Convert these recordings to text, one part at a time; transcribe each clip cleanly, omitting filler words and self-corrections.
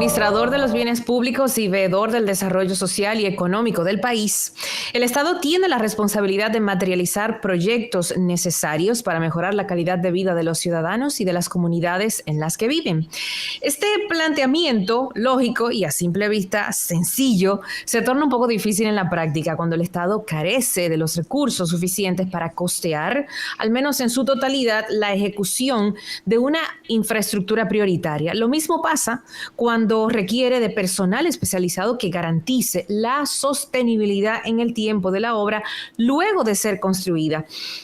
administrador de los bienes públicos y veedor del desarrollo social y económico del país, el Estado tiene la responsabilidad de materializar proyectos necesarios para mejorar la calidad de vida de los ciudadanos y de las comunidades en las que viven. Este planteamiento lógico y a simple vista sencillo se torna un poco difícil en la práctica cuando el Estado carece de los recursos suficientes para costear, al menos en su totalidad, la ejecución de una infraestructura prioritaria. Lo mismo pasa cuando requiere de personal especializado que garantice la sostenibilidad en el tiempo de la obra luego de ser construida,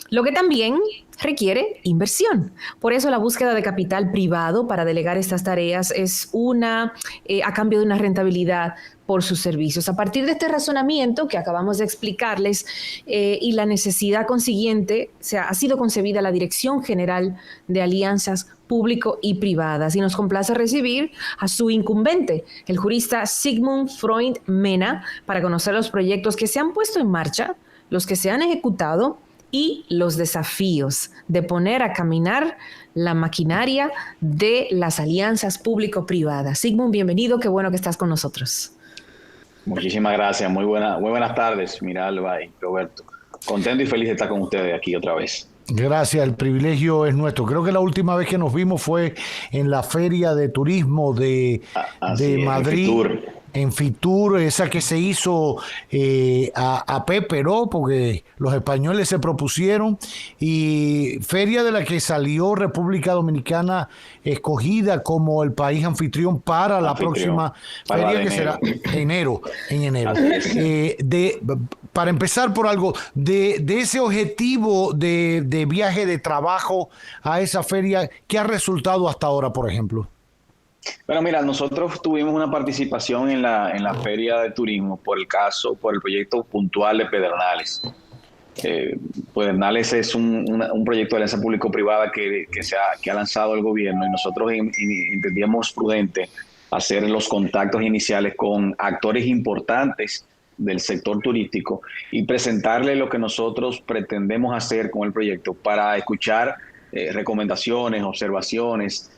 lo que también requiere inversión. Por eso la búsqueda de capital privado para delegar estas tareas es a cambio de una rentabilidad por sus servicios. A partir de este razonamiento que acabamos de explicarles y la necesidad consiguiente, ha sido concebida la Dirección General de Alianzas Público y Privadas. Y nos complace recibir a su incumbente, el jurista Sigmund Freud Mena, para conocer los proyectos que se han puesto en marcha, los que se han ejecutado y los desafíos de poner a caminar la maquinaria de las alianzas público-privadas. Sigmund, bienvenido, qué bueno que estás con nosotros. Muchísimas gracias, muy buenas tardes, Miralba y Roberto. Contento y feliz de estar con ustedes aquí otra vez. Gracias, el privilegio es nuestro. Creo que la última vez que nos vimos fue en la Feria de Turismo de Madrid. En Fitur, esa que se hizo a Péperó, porque los españoles se propusieron, y feria de la que salió República Dominicana escogida como el país anfitrión para la próxima feria, que será en enero. Para empezar por algo, de ese objetivo de viaje de trabajo a esa feria, ¿qué ha resultado hasta ahora, por ejemplo? Bueno, mira, nosotros tuvimos una participación en la Feria de Turismo por el proyecto puntual de Pedernales. Pedernales es un proyecto de alianza público-privada que ha lanzado el gobierno, y nosotros entendíamos prudente hacer los contactos iniciales con actores importantes del sector turístico y presentarle lo que nosotros pretendemos hacer con el proyecto para escuchar recomendaciones, observaciones,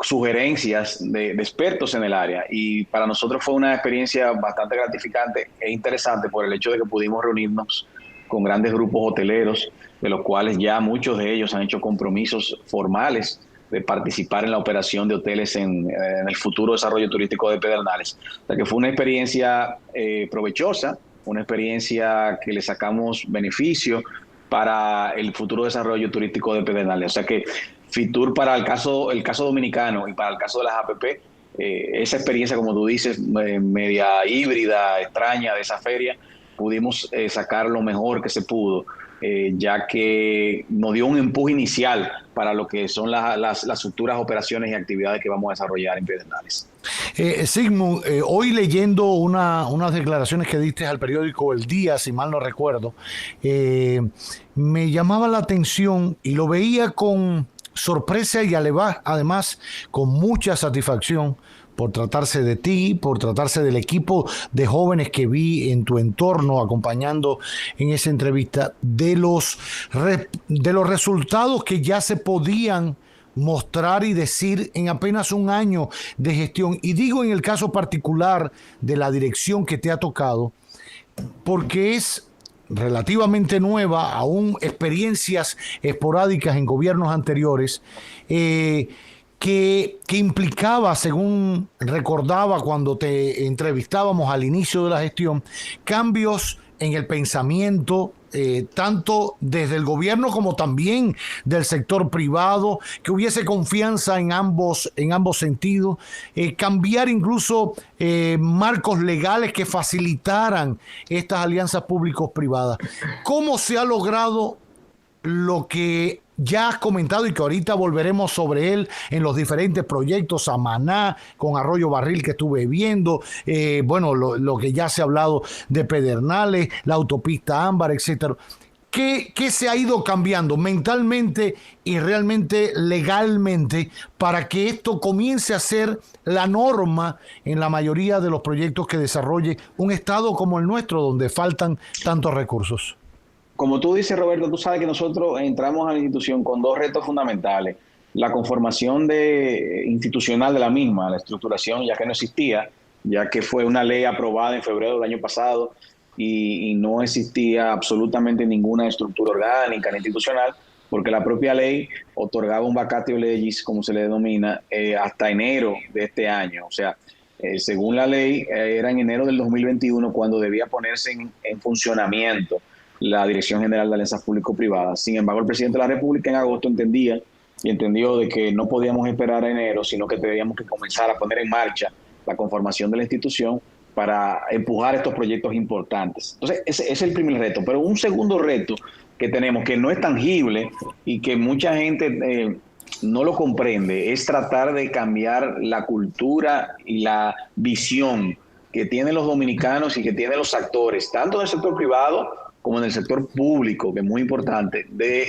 sugerencias de expertos en el área. Y para nosotros fue una experiencia bastante gratificante e interesante por el hecho de que pudimos reunirnos con grandes grupos hoteleros, de los cuales ya muchos de ellos han hecho compromisos formales de participar en la operación de hoteles en el futuro desarrollo turístico de Pedernales. O sea que fue una experiencia provechosa, una experiencia que le sacamos beneficio para el futuro desarrollo turístico de Pedernales. O sea que Fitur, para el caso dominicano y para el caso de las APP, esa experiencia, como tú dices, media híbrida, extraña de esa feria, pudimos sacar lo mejor que se pudo, ya que nos dio un empuje inicial para lo que son las futuras operaciones y actividades que vamos a desarrollar en Pedernales. Sigmund, hoy leyendo unas declaraciones que diste al periódico El Día, si mal no recuerdo, me llamaba la atención y lo veía con sorpresa y además con mucha satisfacción por tratarse de ti, por tratarse del equipo de jóvenes que vi en tu entorno acompañando en esa entrevista, de los resultados que ya se podían mostrar y decir en apenas un año de gestión. Y digo en el caso particular de la dirección que te ha tocado, porque es relativamente nueva, aún experiencias esporádicas en gobiernos anteriores, que implicaba, según recordaba cuando te entrevistábamos al inicio de la gestión, cambios en el pensamiento, tanto desde el gobierno como también del sector privado, que hubiese confianza en ambos sentidos, cambiar incluso marcos legales que facilitaran estas alianzas públicos-privadas. ¿Cómo se ha logrado lo que ya has comentado y que ahorita volveremos sobre él en los diferentes proyectos, Samaná, con Arroyo Barril que estuve viendo, lo que ya se ha hablado de Pedernales, la autopista Ámbar, etcétera? ¿Qué se ha ido cambiando mentalmente y realmente legalmente para que esto comience a ser la norma en la mayoría de los proyectos que desarrolle un estado como el nuestro, donde faltan tantos recursos? Como tú dices, Roberto, tú sabes que nosotros entramos a la institución con dos retos fundamentales. la conformación institucional de la misma, la estructuración, ya que no existía, ya que fue una ley aprobada en febrero del año pasado y no existía absolutamente ninguna estructura orgánica ni institucional, porque la propia ley otorgaba un vacatio legis, como se le denomina, hasta enero de este año. O sea, según la ley, era en enero del 2021 cuando debía ponerse en funcionamiento la Dirección General de Alianzas Público-Privadas. Sin embargo, el presidente de la República en agosto entendió de que no podíamos esperar a enero, sino que teníamos que comenzar a poner en marcha la conformación de la institución para empujar estos proyectos importantes. Entonces, ese es el primer reto. Pero un segundo reto que tenemos, que no es tangible y que mucha gente no lo comprende, es tratar de cambiar la cultura y la visión que tienen los dominicanos y que tienen los actores, tanto en el sector privado como en el sector público, que es muy importante,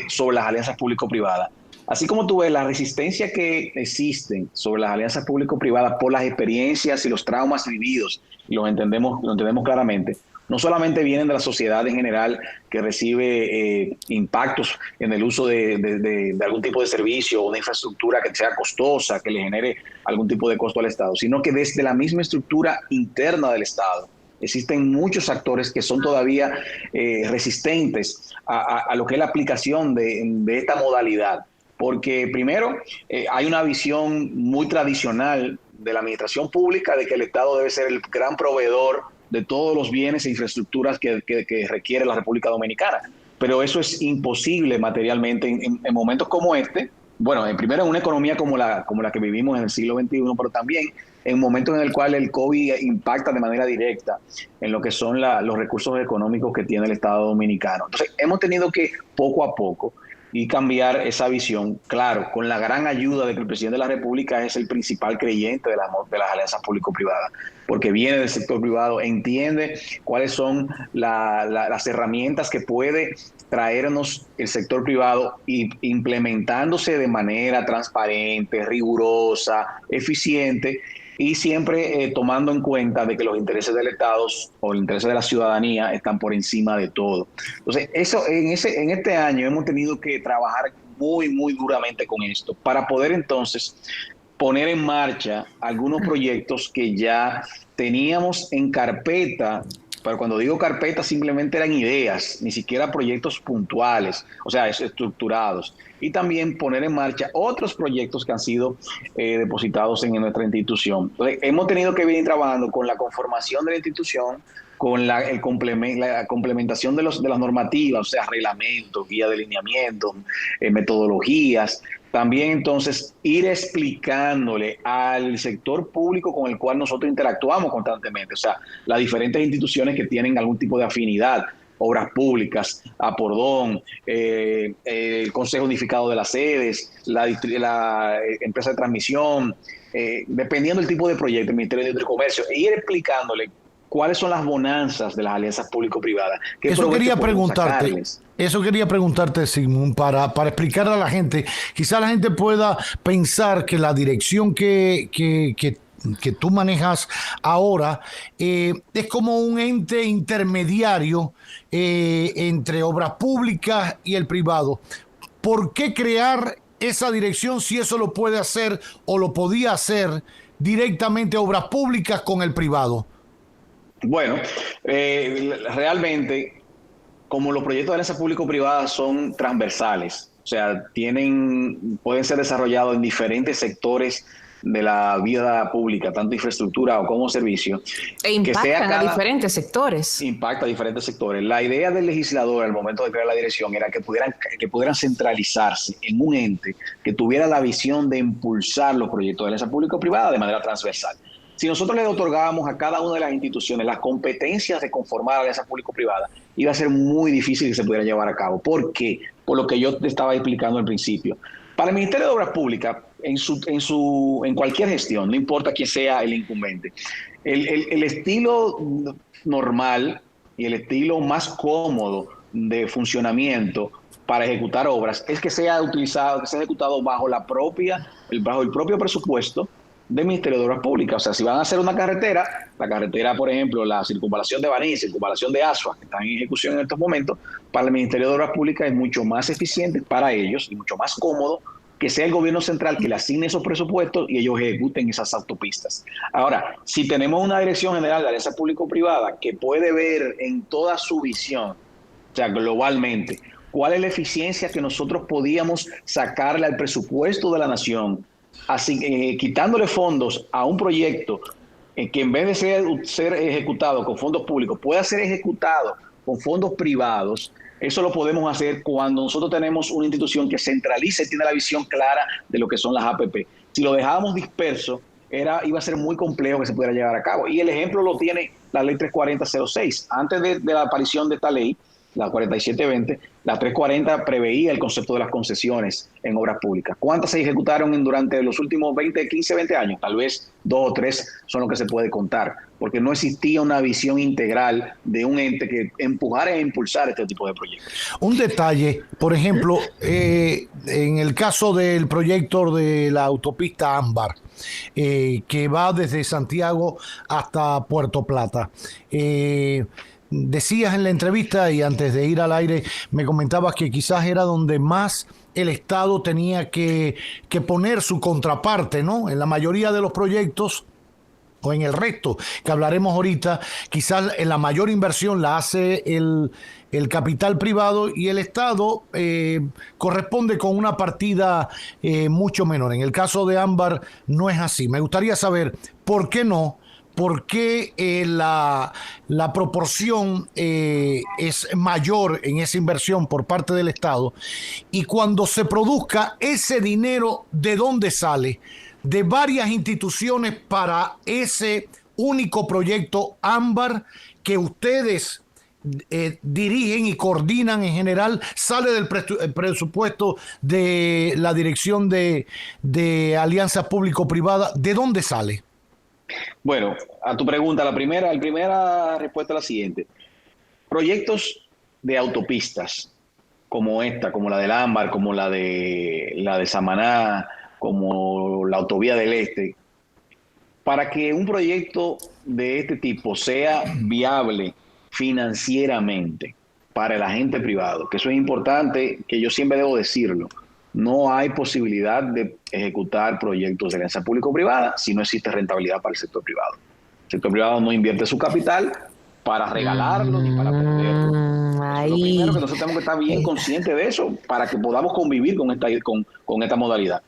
sobre las alianzas público-privadas. Así como tú ves la resistencia que existen sobre las alianzas público-privadas por las experiencias y los traumas vividos, y lo entendemos claramente, no solamente vienen de la sociedad en general que recibe impactos en el uso de algún tipo de servicio o una infraestructura que sea costosa, que le genere algún tipo de costo al Estado, sino que desde la misma estructura interna del Estado existen muchos actores que son todavía resistentes a lo que es la aplicación de esta modalidad. Porque primero hay una visión muy tradicional de la administración pública de que el Estado debe ser el gran proveedor de todos los bienes e infraestructuras que requiere la República Dominicana. Pero eso es imposible materialmente en momentos como este. Bueno, primero en una economía como la que vivimos en el siglo XXI, pero también en momentos en el cual el COVID impacta de manera directa en lo que son los recursos económicos que tiene el Estado Dominicano. Entonces, hemos tenido que poco a poco y cambiar esa visión, claro, con la gran ayuda de que el presidente de la República es el principal creyente de las alianzas público-privadas, porque viene del sector privado, entiende cuáles son las herramientas que puede traernos el sector privado y implementándose de manera transparente, rigurosa, eficiente, y siempre tomando en cuenta de que los intereses del Estado o los intereses de la ciudadanía están por encima de todo. Entonces, en este año hemos tenido que trabajar muy, muy duramente con esto para poder entonces poner en marcha algunos proyectos que ya teníamos en carpeta. Pero cuando digo carpeta simplemente eran ideas, ni siquiera proyectos puntuales, o sea, estructurados. Y también poner en marcha otros proyectos que han sido depositados en nuestra institución. Entonces, hemos tenido que venir trabajando con la conformación de la institución, con la complementación de las normativas, o sea, reglamentos, guía de lineamientos, metodologías. También entonces ir explicándole al sector público con el cual nosotros interactuamos constantemente, o sea, las diferentes instituciones que tienen algún tipo de afinidad, obras públicas, Apordón, el Consejo Unificado de las Sedes, la empresa de transmisión, dependiendo del tipo de proyecto, el Ministerio de Industria y Comercio, e ir explicándole cuáles son las bonanzas de las alianzas público-privadas. Eso quería preguntarte, Sigmund, para explicar a la gente. Quizá la gente pueda pensar que la dirección que tú manejas ahora es como un ente intermediario entre obras públicas y el privado. ¿Por qué crear esa dirección si eso lo puede hacer o lo podía hacer directamente obras públicas con el privado? Bueno, realmente, como los proyectos de alianza público-privada son transversales, o sea, pueden ser desarrollados en diferentes sectores de la vida pública, tanto infraestructura o como servicio. E impactan a diferentes sectores. Impacta a diferentes sectores. La idea del legislador al momento de crear la dirección era que pudieran centralizarse en un ente que tuviera la visión de impulsar los proyectos de alianza público-privada de manera transversal. Si nosotros le otorgábamos a cada una de las instituciones las competencias de conformar alianza público-privada, iba a ser muy difícil que se pudiera llevar a cabo. ¿Por qué? Por lo que yo te estaba explicando al principio. Para el Ministerio de Obras Públicas, en cualquier gestión, no importa quién sea el incumbente, el estilo normal y el estilo más cómodo de funcionamiento para ejecutar obras es que sea ejecutado bajo el propio presupuesto del Ministerio de Obras Públicas. O sea, si van a hacer una carretera, la carretera, por ejemplo, la circunvalación de Baní, circunvalación de Asua, que están en ejecución en estos momentos, para el Ministerio de Obras Públicas es mucho más eficiente para ellos y mucho más cómodo que sea el gobierno central que le asigne esos presupuestos y ellos ejecuten esas autopistas. Ahora, si tenemos una dirección general de alianza público-privada que puede ver en toda su visión, o sea, globalmente, cuál es la eficiencia que nosotros podíamos sacarle al presupuesto de la nación, así, quitándole fondos a un proyecto que en vez de ser ejecutado con fondos públicos, pueda ser ejecutado con fondos privados. Eso lo podemos hacer cuando nosotros tenemos una institución que centraliza y tiene la visión clara de lo que son las APP. Si lo dejábamos disperso, iba a ser muy complejo que se pudiera llevar a cabo. Y el ejemplo lo tiene la ley 34006. Antes de la aparición de esta ley, la 4720, la 340 preveía el concepto de las concesiones en obras públicas. ¿Cuántas se ejecutaron durante los últimos 15, 20 años? Tal vez 2 o 3 son lo que se puede contar, porque no existía una visión integral de un ente que empujara e impulsar este tipo de proyectos. Un detalle, por ejemplo, en el caso del proyecto de la autopista Ámbar, que va desde Santiago hasta Puerto Plata, decías en la entrevista y antes de ir al aire me comentabas que quizás era donde más el Estado tenía que poner su contraparte, ¿no? En la mayoría de los proyectos o en el resto que hablaremos ahorita, quizás la mayor inversión la hace el capital privado y el Estado corresponde con una partida mucho menor. En el caso de Ámbar no es así. Me gustaría saber por qué no. ¿Por qué la proporción es mayor en esa inversión por parte del Estado? Y cuando se produzca ese dinero, ¿de dónde sale? De varias instituciones para ese único proyecto Ámbar que ustedes dirigen y coordinan en general, sale del presupuesto de la Dirección de Alianza Público-Privada. ¿De dónde sale? Bueno, a tu pregunta, la primera respuesta es la siguiente. Proyectos de autopistas como esta, como la del Ámbar, como la de Samaná, como la Autovía del Este, para que un proyecto de este tipo sea viable financieramente para el agente privado, que eso es importante, que yo siempre debo decirlo. No hay posibilidad de ejecutar proyectos de alianza público-privada si no existe rentabilidad para el sector privado. El sector privado no invierte su capital para regalarlo ni para perderlo. Eso es lo primero, que nosotros tenemos que estar bien conscientes de eso para que podamos convivir con esta modalidad.